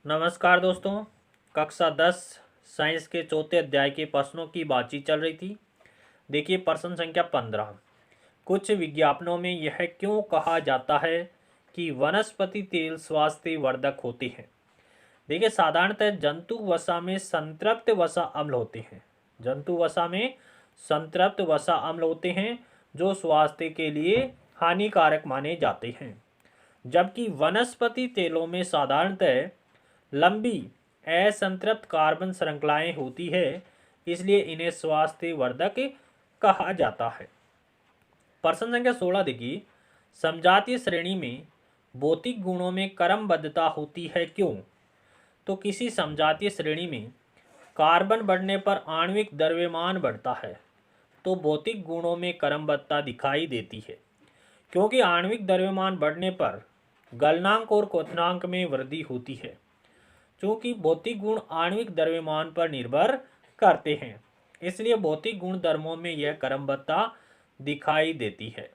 नमस्कार दोस्तों। कक्षा 10 साइंस के चौथे अध्याय के प्रश्नों की बातचीत चल रही थी। देखिए प्रश्न संख्या 15। कुछ विज्ञापनों में यह क्यों कहा जाता है कि वनस्पति तेल स्वास्थ्य वर्धक होते हैं। देखिए साधारणतः जंतु वसा में संतृप्त वसा अम्ल होते हैं। जंतु वसा में संतृप्त वसा अम्ल होते हैं जो स्वास्थ्य के लिए हानिकारक माने जाते हैं, जबकि वनस्पति तेलों में साधारणतः लंबी असंतृप्त कार्बन श्रृंखलाएं होती है, इसलिए इन्हें स्वास्थ्य वर्धक कहा जाता है। प्रश्न संख्या 16 देखिए, समजातीय श्रेणी में भौतिक गुणों में क्रमबद्धता होती है क्यों। तो किसी समजातीय श्रेणी में कार्बन बढ़ने पर आणविक द्रव्यमान बढ़ता है, तो भौतिक गुणों में क्रमबद्धता दिखाई देती है, क्योंकि आणविक द्रव्यमान बढ़ने पर गलनांक और क्वथनांक में वृद्धि होती है। चूँकि भौतिक गुण आणविक द्रव्यमान पर निर्भर करते हैं, इसलिए भौतिक गुण धर्मों में यह क्रमबद्धता दिखाई देती है।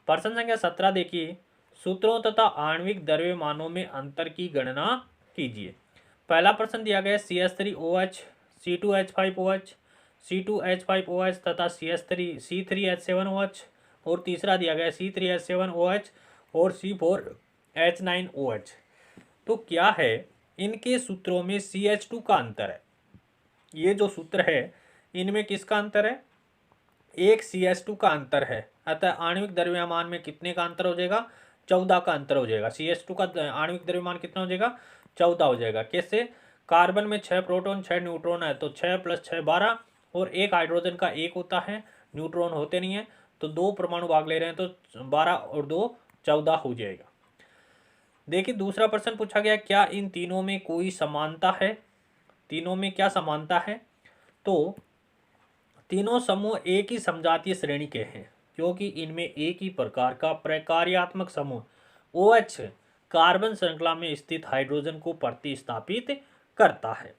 प्रश्न संख्या 17 देखिए, सूत्रों तथा आणविक द्रव्यमानों में अंतर की गणना कीजिए। पहला प्रश्न दिया गया CH3OH, C2H5OH, C2H5OH तथा C3H7OH, और तीसरा दिया गया C3H7OH और C4H9OH। तो क्या है इनके सूत्रों में CH2 का अंतर है। ये जो सूत्र है इनमें किसका अंतर है, एक CH2 का अंतर है। अतः आणविक द्रव्यमान में कितने का अंतर हो जाएगा, 14 का अंतर हो जाएगा। CH2 का आणविक द्रव्यमान कितना हो जाएगा, 14 हो जाएगा। कैसे, कार्बन में 6 प्रोटॉन 6 न्यूट्रॉन है, तो 6 + 6 12, और एक हाइड्रोजन का एक होता है, न्यूट्रॉन होते नहीं है, तो 2 परमाणु भाग ले रहे हैं, तो 12 और 2 14 हो जाएगा। देखिए दूसरा प्रश्न पूछा गया, क्या इन तीनों में कोई समानता है। तीनों में क्या समानता है, तो तीनों समूह एक ही समजातीय श्रेणी के हैं, क्योंकि इनमें एक ही प्रकार का प्रकार्यात्मक समूह OH कार्बन श्रृंखला में स्थित हाइड्रोजन को प्रतिस्थापित करता है।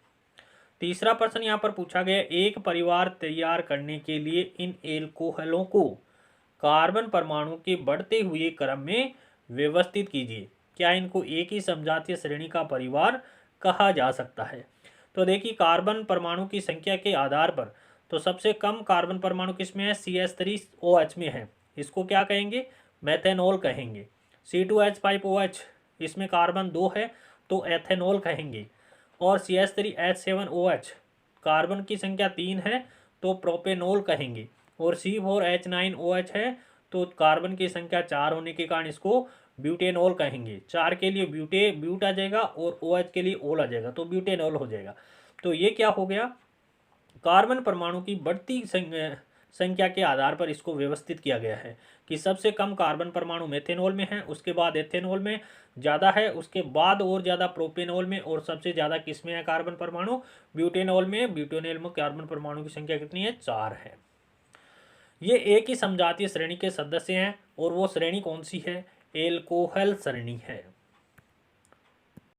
तीसरा प्रश्न यहाँ पर पूछा गया, एक परिवार तैयार करने के लिए इन एल्कोहलों को कार्बन परमाणु के बढ़ते हुए क्रम में व्यवस्थित कीजिए। क्या इनको एक ही समजातीय श्रेणी का परिवार कहा जा सकता है। तो देखिए कार्बन परमाणु की संख्या के आधार पर तो सबसे कम कार्बन परमाणु किसमें है, CH3OH में है, इसको क्या कहेंगे, मेथेनॉल कहेंगे। C2H5OH इसमें कार्बन 2 है, तो एथेनॉल कहेंगे। और CH3H7OH कार्बन की संख्या 3 है, तो प्रोपेनॉल कहेंगे। और C4H9OH है, तो कार्बन की संख्या 4 होने के कारण इसको ब्यूटेनॉल कहेंगे। 4 के लिए ब्यूट आ जाएगा और OH के लिए ओल आ जाएगा, तो ब्यूटेनॉल हो जाएगा। तो ये क्या हो गया, कार्बन परमाणु की बढ़ती संख्या के आधार पर इसको व्यवस्थित किया गया है कि सबसे कम कार्बन परमाणु मेथेनॉल में है, उसके बाद एथेनॉल में ज़्यादा है, उसके बाद और ज़्यादा प्रोपेनॉल में, और सबसे ज़्यादा किस में है कार्बन परमाणु, ब्यूटेनॉल में। ब्यूटेनॉल में कार्बन परमाणु की संख्या कितनी है, 4 है। ये एक ही समजातीय श्रेणी के सदस्य हैं, और वो श्रेणी कौन सी है, एल्कोहल श्रेणी है।